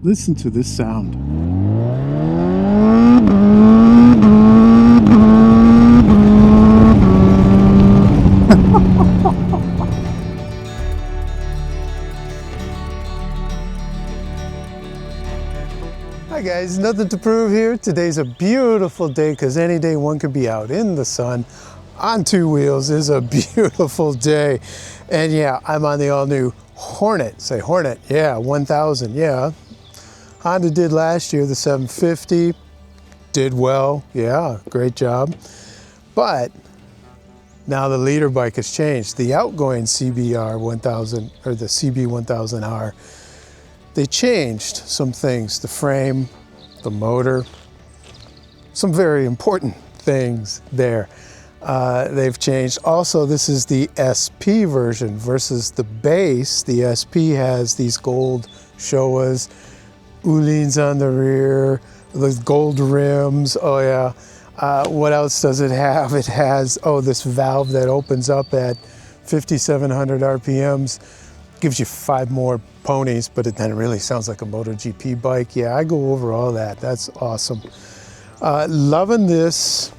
Listen to this sound. Hi guys, Nothing to Prove here. Today's a beautiful day because any day one could be out in the sun on two wheels is a beautiful day. And yeah, I'm on the all-new Hornet. Say Hornet, yeah, 1000, yeah. Honda did last year, the 750, did well, yeah, great job. But now the leader bike has changed. The outgoing CBR 1000, or the CB1000R, they changed some things, the frame, the motor, some very important things there. They've changed. Also, this is the SP version versus the base. The SP has these gold Showas, Ulins on the rear, the gold rims, oh yeah. What else does it have? It has, oh, this valve that opens up at 5,700 RPMs, gives you 5 more ponies, but then it really sounds like a MotoGP bike. Yeah, I go over all that. That's awesome. Loving this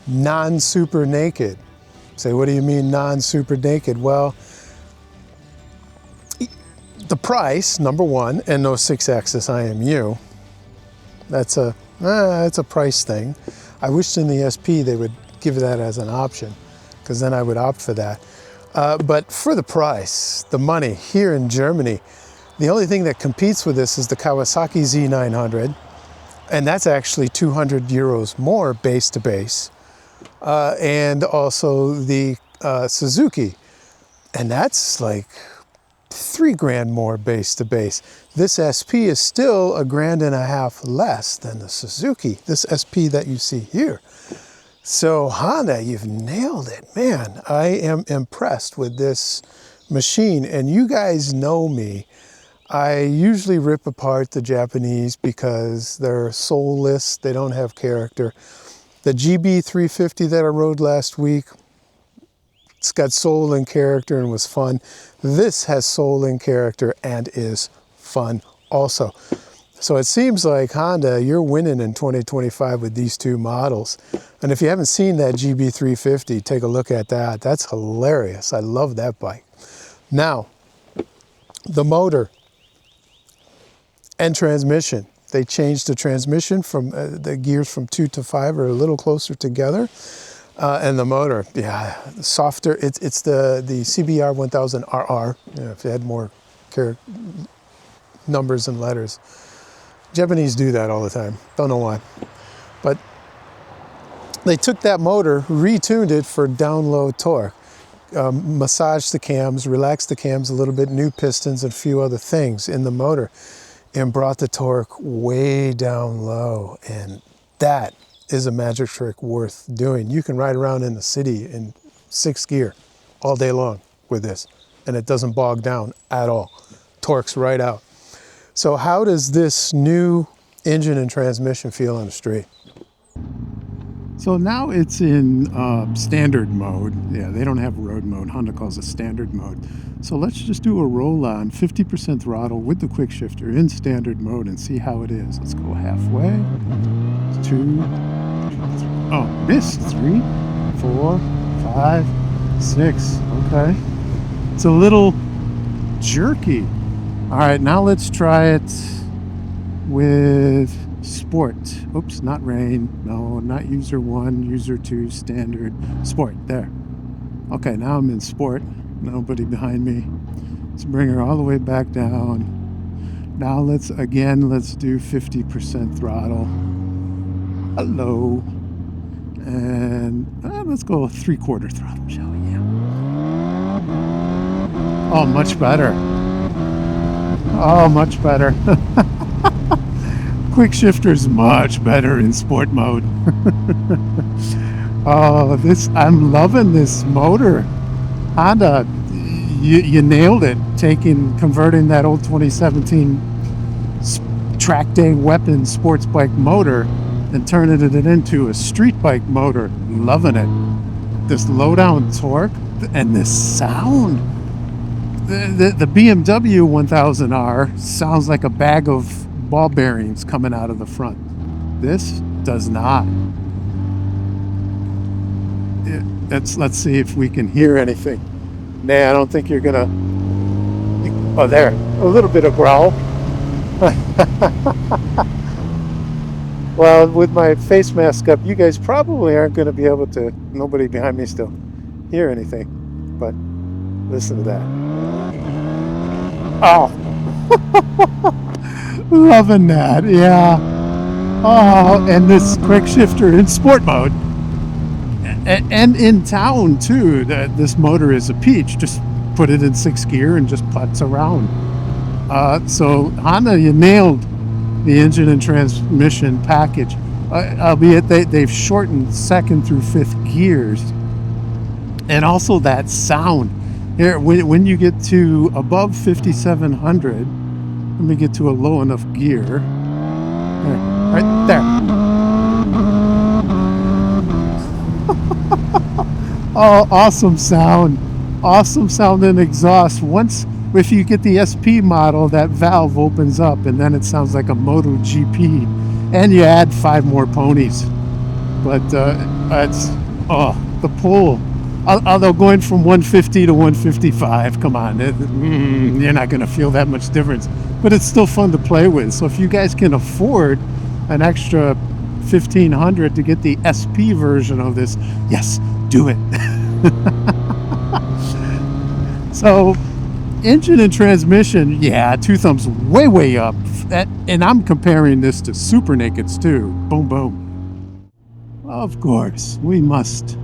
non-SuperNaked. Say, what do you mean non-SuperNaked? Well, the price, number one, and no 6-axis IMU. That's a price thing. I wished in the SP they would give that as an option, because then I would opt for that. But for the price, the money here in Germany, the only thing that competes with this is the Kawasaki Z900, and that's actually 200 euros more base to base, and also the Suzuki, and that's like 3 grand more base to base. This SP is still $1.5 grand less than the Suzuki, this SP that you see here. So Honda, you've nailed it, man. I am impressed with this machine, and you guys know me. I usually rip apart the Japanese because they're soulless, they don't have character. The GB350 that I rode last week, it's got soul and character and was fun. This has soul and character and is fun also. So it seems like Honda, you're winning in 2025 with these two models. And if you haven't seen that GB350, take a look at that. That's hilarious. I love that bike. Now, the motor and transmission. They changed the transmission from the gears from 2 to 5 are a little closer together. And the motor, yeah, softer. It's the CBR 1000RR, you know, if it had more numbers and letters. Japanese do that all the time. Don't know why. But they took that motor, retuned it for down-low torque, massaged the cams, relaxed the cams a little bit, new pistons and a few other things in the motor, and brought the torque way down low. And that is a magic trick worth doing. You can ride around in the city in 6th gear all day long with this, and it doesn't bog down at all. Torque's right out. So how does this new engine and transmission feel on the street? So now it's in standard mode. Yeah, they don't have road mode. Honda calls it standard mode. So let's just do a roll on 50% throttle with the quick shifter in standard mode and see how it is. Let's go halfway. 2, oh, missed. 3, 4, 5, 6. Okay. It's a little jerky. All right, now let's try it with sport. Oops, not rain. No, not user 1, user 2, standard, sport. There. Okay, now I'm in sport. Nobody behind me. Let's bring her all the way back down. Now let's do 50% throttle. Hello. And let's go 3/4 throttle, shall we? Yeah. Oh, much better. Oh, much better. Quick shifter's much better in sport mode. Oh, I'm loving this motor. Honda, you nailed it, converting that old 2017 track day weapon sports bike motor and turning it into a street bike motor. Loving it. This low down torque and this sound. The BMW 1000R sounds like a bag of ball bearings coming out of the front. This does not. Let's see if we can hear anything. Nah, I don't think you're gonna. Oh, there, a little bit of growl. Well, with my face mask up, you guys probably aren't going to be able to, nobody behind me still, hear anything. But listen to that. Oh, loving that, yeah. Oh, and this quick shifter in sport mode. And in town, too. This motor is a peach. Just put it in 6th gear and just putts around. So Honda, you nailed the engine and transmission package, albeit they've shortened 2nd through 5th gears, and also that sound. Here, when you get to above 5,700, let me get to a low enough gear. There, right there. Oh, awesome sound! Awesome sound and exhaust. If you get the SP model, that valve opens up and then it sounds like a MotoGP, and you add 5 more ponies. But it's the pull. Although going from 150 to 155, come on, you're not going to feel that much difference. But it's still fun to play with. So if you guys can afford an extra $1,500 to get the SP version of this, yes, do it. So. Engine and transmission, yeah, 2 thumbs way up. And I'm comparing this to SuperNakeds too. Boom, boom. Of course, we must.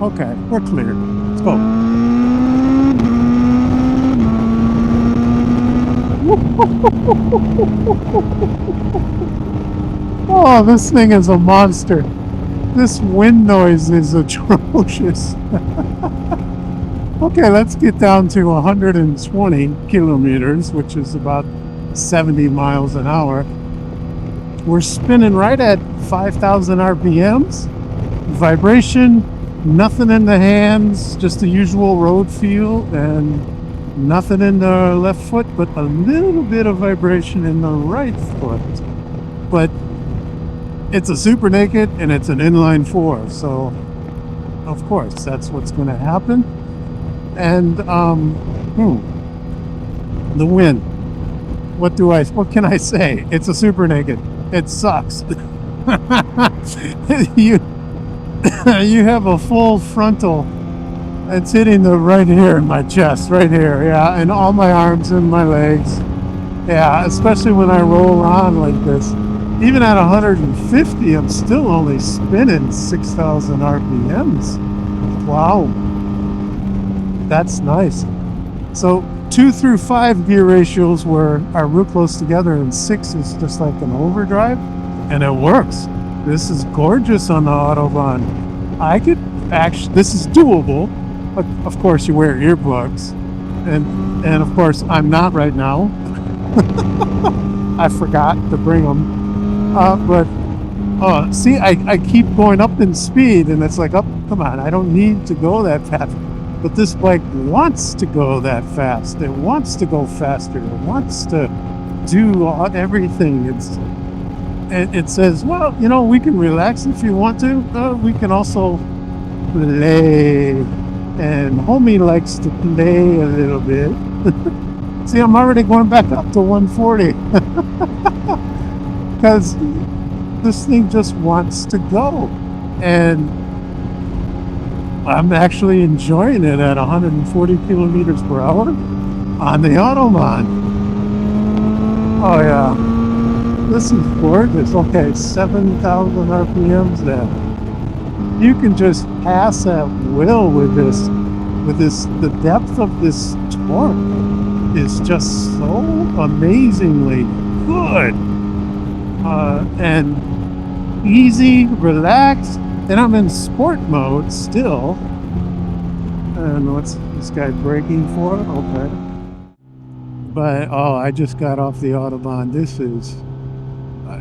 Okay, we're clear. Let's go. Oh, this thing is a monster. This wind noise is atrocious. Okay, let's get down to 120 kilometers, which is about 70 miles an hour. We're spinning right at 5,000 RPMs. Vibration, nothing in the hands, just the usual road feel, and nothing in the left foot, but a little bit of vibration in the right foot. But it's a SuperNaked and it's an inline 4, so of course that's what's going to happen. And the wind. What can I say? It's a SuperNaked. It sucks. you have a full frontal. It's hitting the right here in my chest, right here, yeah, and all my arms and my legs. Yeah, especially when I roll on like this. Even at 150, I'm still only spinning 6,000 RPMs. Wow. That's nice. So 2 through 5 gear ratios are real close together, and 6 is just like an overdrive, and it works. This is gorgeous on the Autobahn. This is doable. But of course, you wear earplugs. And of course, I'm not right now. I forgot to bring them. See, I keep going up in speed, and it's like, oh, come on, I don't need to go that fast. But this bike wants to go that fast. It wants to go faster. It wants to do everything. It says, well, we can relax if you want to. We can also play. And homie likes to play a little bit. See, I'm already going back up to 140. Because this thing just wants to go. And I'm actually enjoying it at 140 kilometers per hour on the Autobahn. Oh yeah, this is gorgeous. Okay, 7,000 RPMs there. You can just pass at will with this. The depth of this torque is just so amazingly good. And easy, relaxed, and I'm in sport mode still. And what's this guy braking for? Okay. But, I just got off the Autobahn. This is,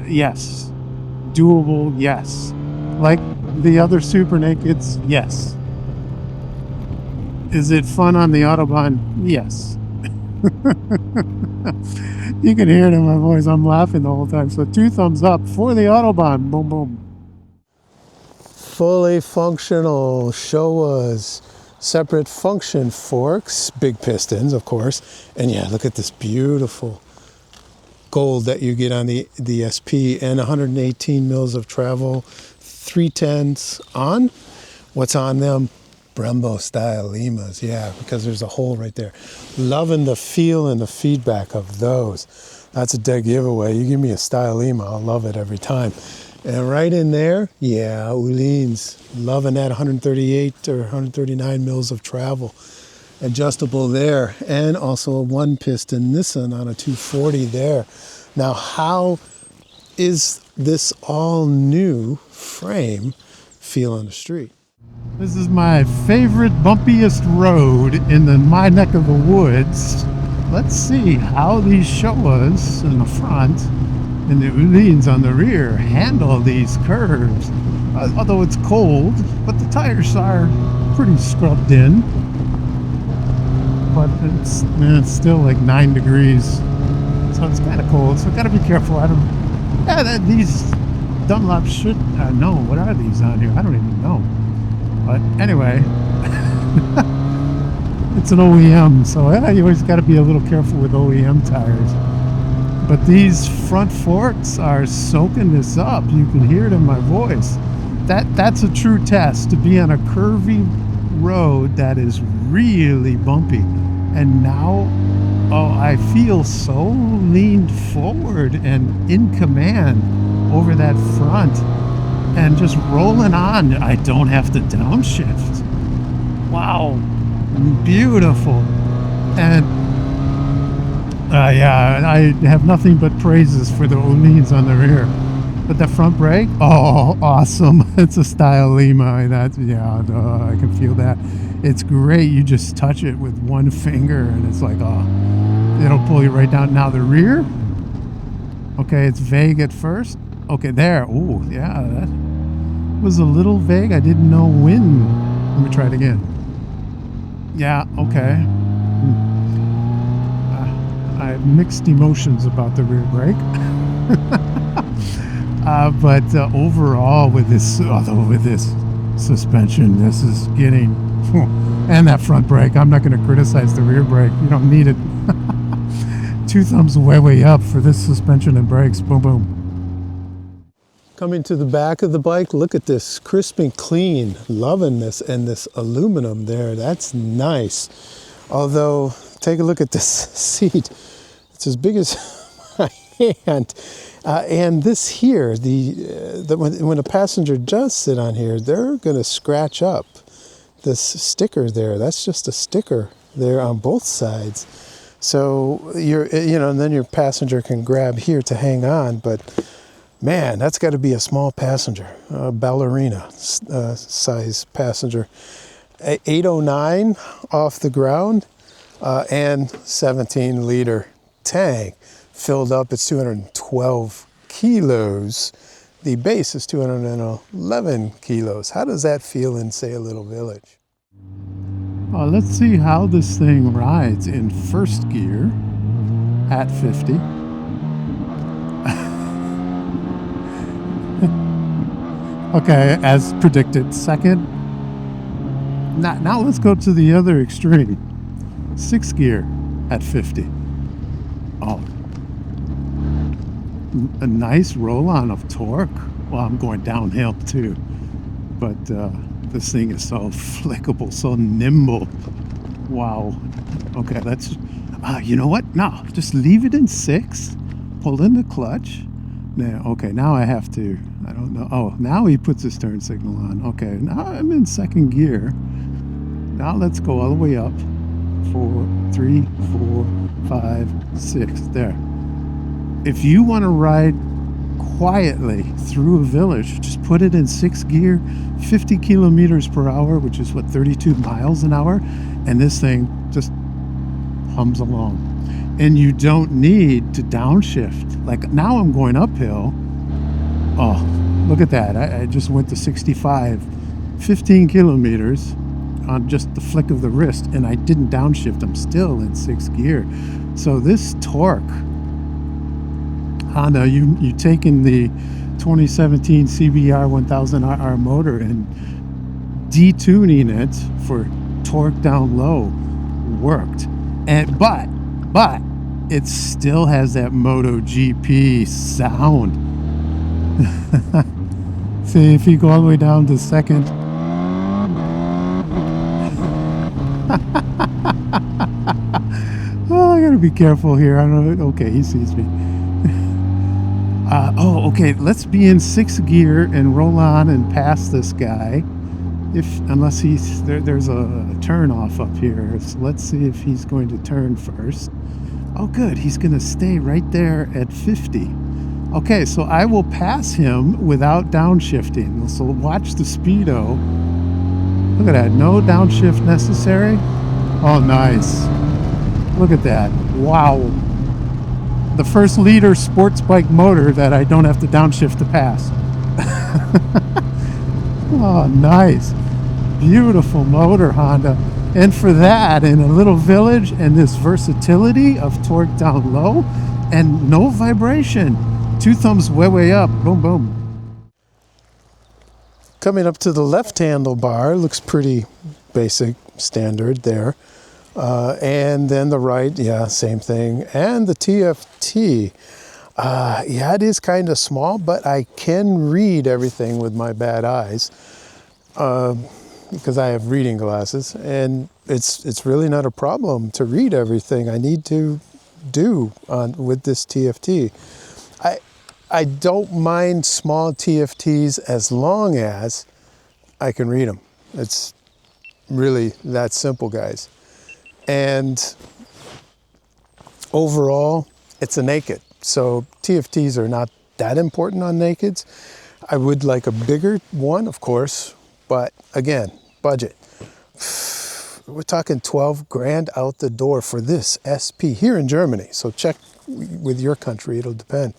yes, doable, yes. Like the other Super Nakeds? Yes. Is it fun on the Autobahn? Yes. You can hear it in my voice. I'm laughing the whole time. So 2 thumbs up for the Autobahn. Boom, boom. Fully functional Showas, separate function forks, big pistons, of course. And yeah, look at this beautiful gold that you get on the SP, and 118 mils of travel, 310s on. What's on them? Brembo style Limas, yeah, because there's a hole right there. Loving the feel and the feedback of those. That's a dead giveaway. You give me a style Lima, I'll love it every time. And right in there, yeah, Uhlins, loving that 138 or 139 mils of travel. Adjustable there, and also a 1-piston Nissan on a 240 there. Now, how is this all new frame feel on the street? This is my favorite bumpiest road in my neck of the woods. Let's see how these Showas in the front and the Uhlins on the rear handle these curves. Although it's cold, but the tires are pretty scrubbed in. But it's still like 9 degrees, so it's kind of cold. So I gotta be careful. These Dunlop should know. What are these on here? I don't even know. But anyway, it's an OEM, so you always got to be a little careful with OEM tires. But these front forks are soaking this up. You can hear it in my voice. That's a true test, to be on a curvy road that is really bumpy. And now, I feel so leaned forward and in command over that front. And just rolling on, I don't have to downshift. Wow, beautiful. And yeah, I have nothing but praises for the Uhlins on the rear. But the front brake, oh, awesome. It's a style Lima. I can feel that. It's great. You just touch it with one finger and it's like, it'll pull you right down. Now the rear, okay, it's vague at first. Okay, there. Oh, yeah, that was a little vague. I didn't know when. Let me try it again. Yeah, okay. I have mixed emotions about the rear brake. But overall, with this suspension, this is getting... And that front brake. I'm not going to criticize the rear brake. You don't need it. 2 thumbs way up for this suspension and brakes. Boom, boom. Coming to the back of the bike, look at this, crisp and clean. Loving this, and this aluminum there, that's nice. Although, take a look at this seat. It's as big as my hand. And this here, when a passenger does sit on here, they're going to scratch up this sticker there. That's just a sticker there on both sides. So and then your passenger can grab here to hang on, but man, that's got to be a small passenger, a ballerina size passenger. 809 off the ground, and 17-liter tank filled up. It's 212 kilos. The base is 211 kilos. How does that feel in, say, a little village? Let's see how this thing rides in first gear at 50. Okay, as predicted. Second. Now let's go to the other extreme. 6th gear at 50. Oh. A nice roll-on of torque. Well, I'm going downhill too. But this thing is so flickable, so nimble. Wow. Okay, let's... you know what? No, just leave it in 6. Pull in the clutch. Now, okay, now I have to... I don't know. Oh, now he puts his turn signal on. Okay, now I'm in 2nd gear. Now let's go all the way up. 4, 3, 4, 5, 6. There. If you want to ride quietly through a village, just put it in 6th gear, 50 kilometers per hour, which is what, 32 miles an hour, and this thing just hums along. And you don't need to downshift. Like now I'm going uphill, Oh, look at that. I just went to 65, 15 kilometers on just the flick of the wrist, and I didn't downshift. I'm still in 6th gear. So this torque, Honda, you taking the 2017 CBR 1000RR motor and detuning it for torque down low worked. And but it still has that MotoGP sound. See, if you go all the way down to second. Oh, I gotta be careful here. I don't know. Okay, he sees me. Okay, let's be in 6th gear and roll on and pass this guy. Unless there's a turn off up here. So let's see if he's going to turn first. Oh, good. He's going to stay right there at 50. Okay, so I will pass him without downshifting. So watch the speedo. Look at that. No downshift necessary. Oh, nice. Look at that. Wow. The first liter sports bike motor that I don't have to downshift to pass. Oh, nice. Beautiful motor, Honda. And for that, in a little village, and this versatility of torque down low and no vibration. 2 thumbs way up. Boom, boom. Coming up to the left handlebar, looks pretty basic, standard there. And then the right, yeah, same thing. And the TFT, yeah, it is kind of small, but I can read everything with my bad eyes because I have reading glasses, and it's really not a problem to read everything I need to do with this TFT. I don't mind small TFTs as long as I can read them. It's really that simple, guys. And overall, it's a naked. So TFTs are not that important on nakeds. I would like a bigger one, of course, but again, budget. We're talking 12 grand out the door for this SP here in Germany. So check with your country, it'll depend.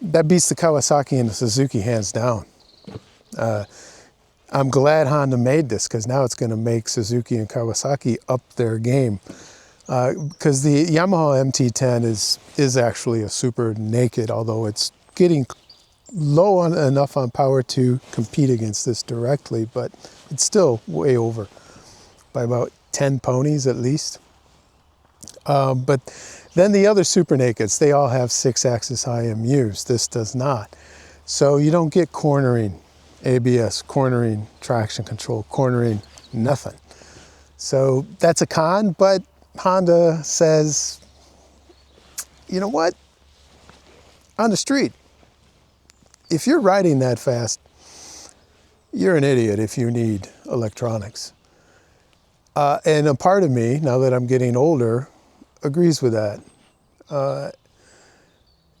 That beats the Kawasaki and the Suzuki hands down. I'm glad Honda made this, because now it's going to make Suzuki and Kawasaki up their game. Because the Yamaha MT10 is actually a super naked, although it's getting low enough on power to compete against this directly, but it's still way over by about 10 ponies at least. But then the other super nakeds, they all have 6-axis IMUs. This does not. So you don't get cornering ABS, cornering traction control, cornering nothing. So that's a con, but Honda says, you know what? On the street, if you're riding that fast, you're an idiot if you need electronics. And a part of me, now that I'm getting older, agrees with that.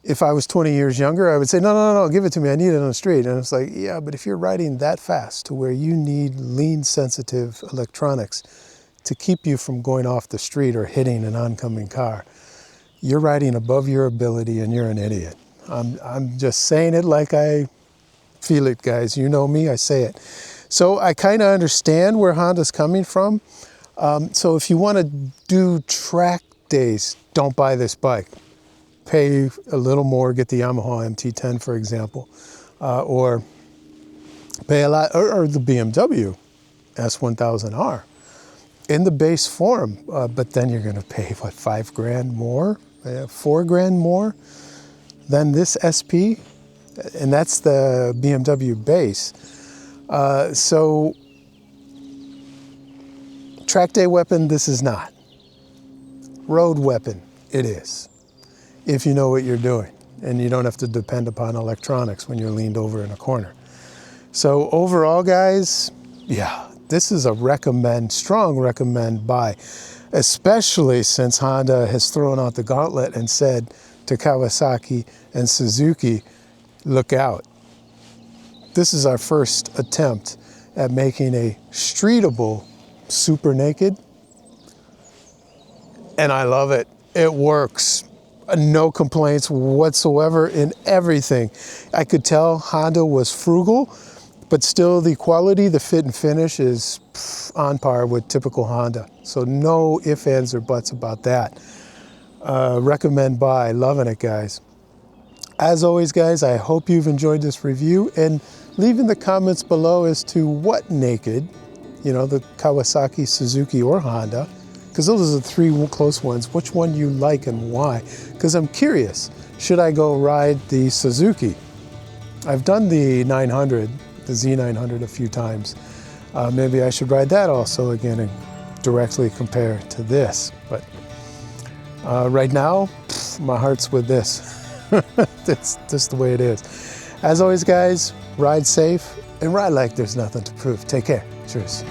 If I was 20 years younger, I would say, no, give it to me. I need it on the street. And it's like, yeah, but if you're riding that fast to where you need lean sensitive electronics to keep you from going off the street or hitting an oncoming car, you're riding above your ability and you're an idiot. I'm just saying it like I feel it, guys. You know me, I say it. So I kind of understand where Honda's coming from. So if you want to do track days, don't buy this bike. Pay a little more, get the Yamaha MT10, for example, or pay a lot, or the BMW S1000R in the base form. But then you're going to pay, what, 5 grand more, 4 grand more than this SP, and that's the BMW base. So track day weapon, this is not. Road weapon, it is, if you know what you're doing and you don't have to depend upon electronics when you're leaned over in a corner. So overall, guys, yeah, this is a recommend, strong recommend buy, especially since Honda has thrown out the gauntlet and said to Kawasaki and Suzuki, look out. This is our first attempt at making a streetable super naked, and I love it. It works. No complaints whatsoever in everything. I could tell Honda was frugal, but still the quality, the fit and finish is on par with typical Honda. So no ifs, ands, or buts about that. Recommend buy, loving it, guys. As always, guys, I hope you've enjoyed this review, and leave in the comments below as to what naked, you know, the Kawasaki, Suzuki, or Honda, because those are the three close ones, which one you like and why. Because I'm curious, should I go ride the Suzuki? I've done the 900, the Z900 a few times. Maybe I should ride that also again and directly compare to this. But right now, my heart's with this. It's just the way it is. As always, guys, ride safe and ride like there's nothing to prove. Take care. Cheers.